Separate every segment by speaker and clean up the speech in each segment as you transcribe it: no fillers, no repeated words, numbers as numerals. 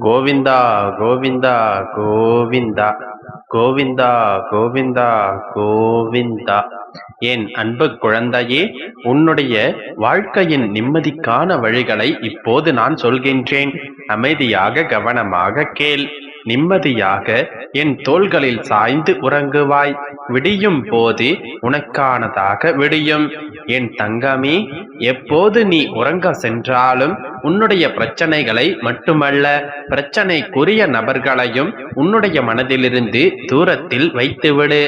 Speaker 1: கோவிந்தா கோவிந்தா கோவிந்தா கோவிந்தா கோவிந்தா கோவிந்தா. என் அன்பு குழந்தையே, உன்னுடைய வாழ்க்கையின் நிம்மதிக்கான வழிகளை இப்போது நான் சொல்கின்றேன். அமைதியாக கவனமாக கேள். நிம்மதியாக என் தோள்களில் சாய்ந்து உறங்குவாய். விடியும் போது உனக்கானதாக விடியும். என் தங்கமே, எப்போது நீ உறங்க சென்றாலும் உன்னுடைய பிரச்சனைகளை மட்டுமல்ல, பிரச்சனைக்குரிய நபர்களையும் உன்னுடைய மனதிலிருந்து தூரத்தில் வைத்துவிடு.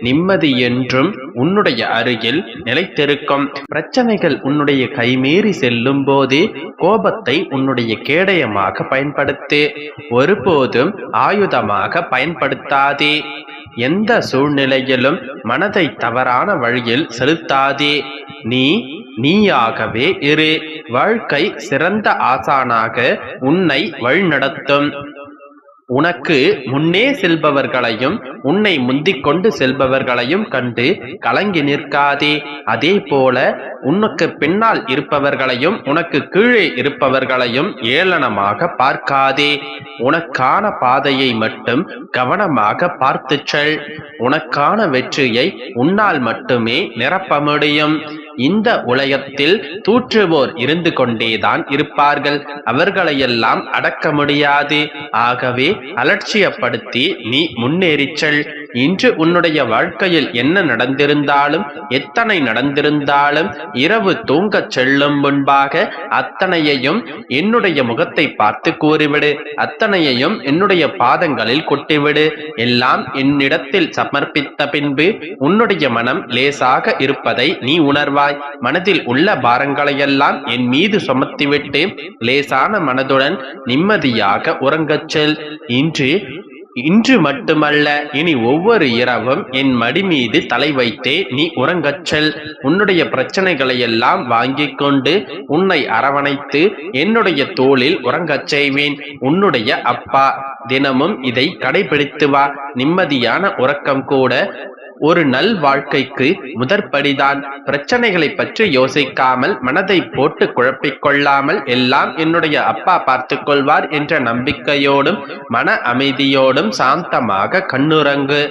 Speaker 1: நிம்மதி என்றும் உன்னுடைய அருகில் நிலைத்திருக்கும். பிரச்சனைகள் உன்னுடைய கைமீறி செல்லும் போது கோபத்தை உன்னுடைய கேடயமாக பயன்படுத்து. ஒருபோதும் ஆயுதமாக பயன்படுத்தாதே. எந்த சூழ்நிலையிலும் மனதை தவறான வழியில் செலுத்தாதே. நீயாகவே இரு. வாழ்க்கை சிறந்த ஆசானாக உன்னை வழிநடத்தும். உனக்கு முன்னே செல்பவர்களையும் உன்னை முந்திக் கொண்டு செல்பவர்களையும் கண்டு கலங்கி நிற்காதே. அதே போல உனக்கு பின்னால் இருப்பவர்களையும் உனக்கு கீழே இருப்பவர்களையும் ஏளனமாக பார்க்காதே. உனக்கான பாதையை மட்டும் கவனமாக பார்த்து செல். உனக்கான வெற்றியை உன்னால் மட்டுமே நிரப்ப முடியும். இந்த உலகத்தில் தூற்றுவோர் இருந்து கொண்டேதான் இருப்பார்கள். அவர்களையெல்லாம் அடக்க முடியாது. ஆகவே அலட்சியப்படுத்தி நீ முன்னேறிச் செல். இன்று உன்னுடைய வாழ்க்கையில் என்ன நடந்திருந்தாலும், எத்தனை நடந்திருந்தாலும், இரவு தூங்கச் செல்லும் முன்பாக அத்தனையையும் என்னுடைய முகத்தை பார்த்து கூறிவிடு. அத்தனையையும் என்னுடைய பாதங்களில் கொட்டிவிடு. எல்லாம் என்னிடத்தில் சமர்ப்பித்த பின்பு உன்னுடைய மனம் லேசாக இருப்பதை நீ உணர்வாய். மனதில் உள்ள பாரங்களையெல்லாம் என் மீது சுமத்திவிட்டு லேசான மனதுடன் நிம்மதியாக உறங்கச் செல். இன்று மட்டுமல்ல, இனி ஒவ்வொரு இரவும் என் மடி மீது தலை வைத்தே நீ உறங்கச் செல். உன்னுடைய பிரச்சனைகளை எல்லாம் வாங்கிக் கொண்டு உன்னை அரவணைத்து என்னுடைய தோளில் உறங்கச் செய்வேன். உன்னுடைய அப்பா. தினமும் இதை கடைபிடித்து வா. நிம்மதியான உறக்கம் கூட ஒரு நல் வாழ்க்கைக்கு முதற்படிதான். பிரச்சனைகளை பற்றி யோசிக்காமல், மனதை போட்டு குழப்பிக் கொள்ளாமல், எல்லாம் என்னுடைய அப்பா பார்த்துக் கொள்வார் என்ற நம்பிக்கையோடும் மன அமைதியோடும் சாந்தமாக கண்ணுறங்கு.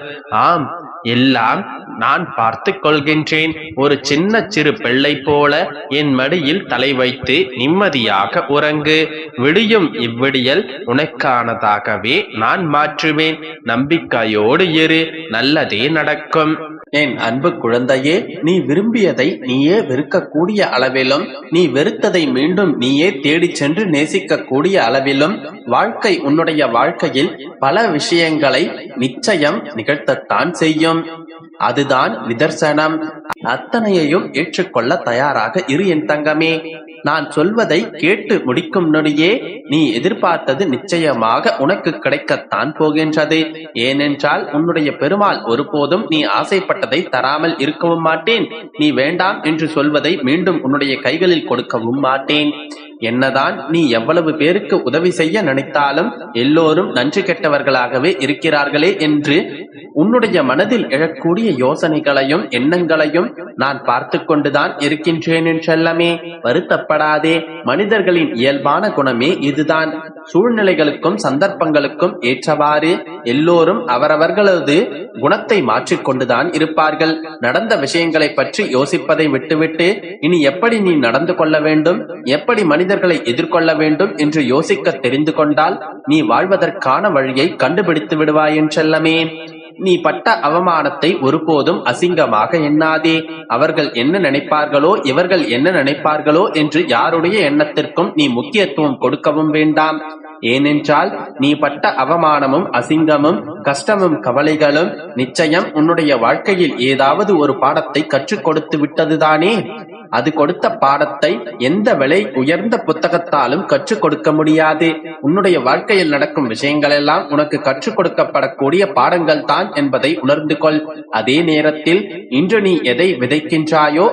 Speaker 1: ஆம், எல்லாம் நான் பார்த்து கொள்கின்றேன். ஒரு சிறு பிள்ளை போல என் மடியில் தலை வைத்து நிம்மதியாக உறங்கு. விடியும் இவ்விடியல் உனக்கானதாகவே நான் மாற்றுவேன். நம்பிக்கையோடு இரு. நல்லதே நடக்கும். என் அன்பு குழந்தையே, நீ விரும்பியதை நீயே வெறுக்கக்கூடிய அளவிலும், நீ வெறுத்ததை மீண்டும் நீயே தேடிச் சென்று நேசிக்கக்கூடிய அளவிலும் வாழ்க்கை உன்னுடைய வாழ்க்கையில் பல விஷயங்களை நிச்சயம் நிகழ்த்தத்தான் செய்யும். அதுதான் நிதர்சனம். அத்தனையையும் ஏற்றுக்கொள்ள தயாராக இரு என் தங்கமே. நான் சொல்வதை கேட்டு முடிக்கும் நொடியே நீ எதிர்பார்த்தது நிச்சயமாக உனக்கு கிடைக்கத்தான் போகின்றது. ஏனென்றால் உன்னுடைய பெருமாள் ஒருபோதும் நீ ஆசைப்பட்டதை தராமல் இருக்கவும் மாட்டேன். நீ வேண்டாம் என்று சொல்வதை மீண்டும் உன்னுடைய கைகளில் கொடுக்கவும் மாட்டேன். என்னதான் நீ எவ்வளவு பேருக்கு உதவி செய்ய நினைத்தாலும் எல்லோரும் நன்றி கெட்டவர்களாகவே இருக்கிறார்களே என்று உன்னுடைய மனதில் எழக்கூடிய யோசனைகளையும் எண்ணங்களையும் நான் பார்த்து கொண்டுதான் இருக்கின்றேன் என்றெல்லாமே. வருத்தப்படாதே. மனிதர்களின் இயல்பான குணமே இதுதான். சூழ்நிலைகளுக்கும் சந்தர்ப்பங்களுக்கும் ஏற்றவாறு எல்லோரும் அவரவர்களது குணத்தை மாற்றிக்கொண்டுதான் இருப்பார்கள். நடந்த விஷயங்களை பற்றி யோசிப்பதை விட்டுவிட்டு இனி எப்படி நீ நடந்து கொள்ள வேண்டும், எப்படி மனிதர்களை எதிர்கொள்ள வேண்டும் என்று யோசிக்க தெரிந்து கொண்டால் நீ வாழ்வதற்கான வழியை கண்டுபிடித்து விடுவாய் என்றெல்லாமே. நீ பட்ட அவமானத்தை ஒருபோதும் அசிங்கமாக எண்ணாதே. அவர்கள் என்ன நினைப்பார்களோ, இவர்கள் என்ன நினைப்பார்களோ என்று யாருடைய எண்ணத்திற்கும் நீ முக்கியத்துவம் கொடுக்கவும் வேண்டாம். ஏனென்றால் நீ பட்ட அவமானமும் அசிங்கமும் கஷ்டமும் கவலைகளும் நிச்சயம் உன்னுடைய வாழ்க்கையில் ஏதாவது ஒரு பாடத்தை கற்றுக் கொடுத்து விட்டதுதானே. அது கொடுத்த பாடத்தை எந்த விலை உயர்ந்த புத்தகத்தாலும் கற்றுக் கொடுக்க முடியாது. உன்னுடைய வாழ்க்கையில் நடக்கும் விஷயங்கள் எல்லாம் உனக்கு கற்றுக் கொடுக்கப்படக்கூடிய பாடங்கள் தான் என்பதை உணர்ந்து கொள். அதே நேரத்தில் இன்று நீ எதை விதைக்கின்றாயோ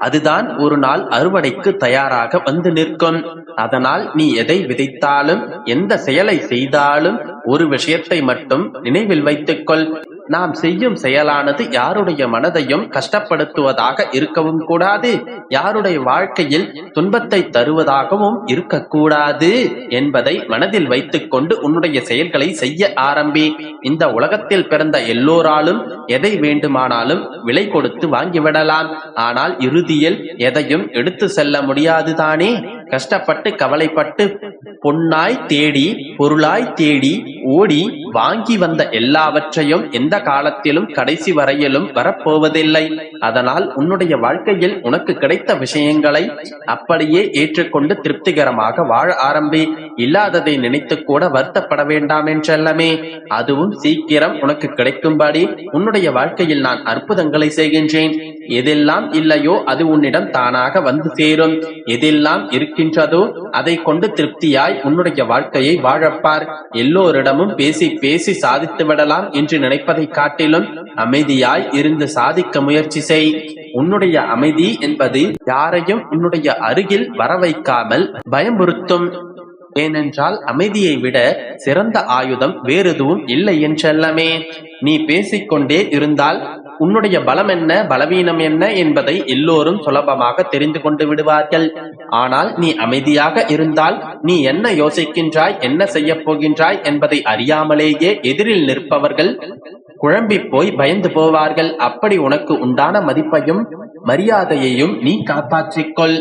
Speaker 1: அதுதான் ஒரு நாள் அறுவடைக்கு தயாராக வந்து நிற்கும். அதனால் நீ எதை விதைத்தாலும், எந்த செயலை செய்தாலும் ஒரு விஷயத்தை மட்டும் நினைவில் வைத்துக்கொள். நாம் செய்யும் செயலானது யாருடைய மனதையும் கஷ்டப்படுத்துவதாக இருக்கவும் கூடாது, யாருடைய வாழ்க்கையில் துன்பத்தை தருவதாகவும் இருக்கக்கூடாது என்பதை மனதில் வைத்துக் கொண்டு உன்னுடைய செயல்களை செய்ய ஆரம்பி. இந்த உலகத்தில் பிறந்த எல்லோராலும் எதை வேண்டுமானாலும் விலை கொடுத்து வாங்கிவிடலாம். ஆனால் இறுதியில் எதையும் எடுத்து செல்ல முடியாதுதானே. கஷ்டப்பட்டு கவலைப்பட்டு பொன்னாய் தேடி பொருளாய் தேடி ஓடி வாங்கி வந்த எல்லாவற்றையும் எந்த காலத்திலும் கடைசி வரையிலும் வரப்போவதில்லை. அதனால் உன்னுடைய வாழ்க்கையில் உனக்கு கிடைத்த விஷயங்களை அப்படியே ஏற்றுக்கொண்டு திருப்திகரமாக வாழ ஆரம்பி. இல்லாததை நினைத்து கூட வருத்தப்பட வேண்டாம் என்றல்லமே. அதுவும் சீக்கிரம் உனக்கு கிடைக்கும்படி உன்னுடைய வாழ்க்கையில் நான் அற்புதங்களை செய்கின்றேன். எதெல்லாம் இல்லையோ அது உன்னிடம் தானாக வந்து சேரும். எதெல்லாம் இருக்கின்றதோ அதை கொண்டு திருப்தியாய் உன்னுடைய வாழ்க்கையை வாழப்பார். எல்லோரிடமும் பேசி பேசி சாதித்து விடலாம் என்று நினைப்பதை காட்டிலும் அமைதியாய் இருந்து சாதிக்க முயற்சி செய். உன்னுடைய அமைதி என்பது யாரையும் உன்னுடைய அருகில் வர வைக்காமல் பயமுறுத்தும். ஏனென்றால் அமைதியை விட சிறந்த ஆயுதம் வேறெதுவும் இல்லை என்றல்லமே. நீ பேசிக்கொண்டே இருந்தால் உன்னுடைய பலம் என்ன பலவீனம் என்ன என்பதை எல்லோரும் சுலபமாக தெரிந்து கொண்டு விடுவார்கள். ஆனால் நீ அமைதியாக இருந்தால் நீ என்ன யோசிக்கின்றாய், என்ன செய்ய போகின்றாய் என்பதை அறியாமலேயே எதிரில் நிற்பவர்கள் குழம்பி போய் பயந்து போவார்கள். அப்படி உனக்கு உண்டான மதிப்பையும் மரியாதையையும் நீ காப்பாற்றிக்கொள்.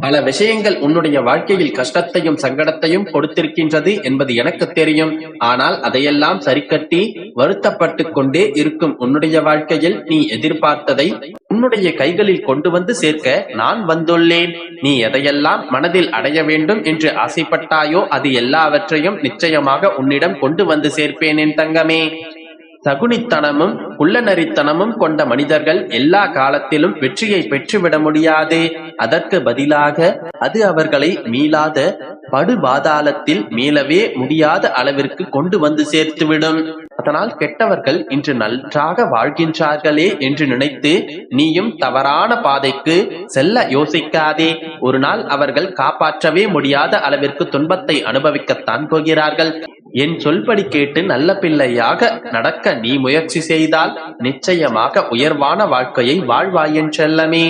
Speaker 1: பல விஷயங்கள் உன்னுடைய வாழ்க்கையில் கஷ்டத்தையும் சங்கடத்தையும் கொடுத்திருக்கின்றது என்பது எனக்கு தெரியும். ஆனால் அதையெல்லாம் சரிக்கட்டி வருத்தப்பட்டு கொண்டே இருக்கும் உன்னுடைய வாழ்க்கையில் நீ எதிர்பார்த்ததை உன்னுடைய கைகளில் கொண்டு வந்து சேர்க்க நான் வந்துள்ளேன். நீ எதையெல்லாம் மனதில் அடைய வேண்டும் என்று ஆசைப்பட்டாயோ அது எல்லாவற்றையும் நிச்சயமாக உன்னிடம் கொண்டு வந்து சேர்ப்பேன் என் தங்கமே. சகுனித்தனமும் குள்ளநரித்தனமும் கொண்ட மனிதர்கள் எல்லா காலத்திலும் வெற்றியை பெற்றுவிட முடியாது. அதற்கு பதிலாக அது அவர்களை மீளாத படுபாதாளத்தில் மீளவே முடியாத அளவிற்கு கொண்டு வந்து சேர்த்துவிடும். அதனால் கெட்டவர்கள் இன்று நன்றாக வாழ்கின்றார்களே என்று நினைத்து நீயும் தவறான பாதைக்கு செல்ல யோசிக்காதே. ஒரு நாள் அவர்கள் காப்பாற்றவே முடியாத அளவிற்கு துன்பத்தை அனுபவிக்கத்தான் போகிறார்கள். என் சொல்படி கேட்டு நல்ல பிள்ளையாக நடக்க நீ முயற்சி செய்தால் நிச்சயமாக உயர்வான வாழ்க்கையை வாழ்வாய் என்றல்லமே.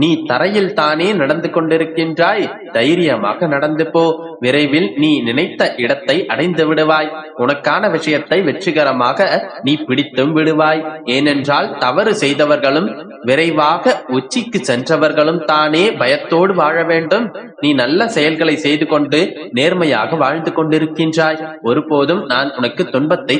Speaker 1: நீ தரையில் தானே நடந்து கொண்டிருக்கின்றாய். தைரியமாக நடந்து போ. விரைவில் நீ நினைத்த இடத்தை அடைந்து விடுவாய். உனக்கான விஷயத்தை வெற்றிகரமாக நீ பிடித்தும் விடுவாய். ஏனென்றால் தவறு செய்தவர்களும் விரைவாக உச்சிக்கு சென்றவர்களும் தானே பயத்தோடு வாழ வேண்டும். நீ நல்ல செயல்களை செய்து கொண்டு நேர்மையாக வாழ்ந்து கொண்டிருக்கின்றாய். ஒருபோதும் நான் உனக்கு துன்பத்தை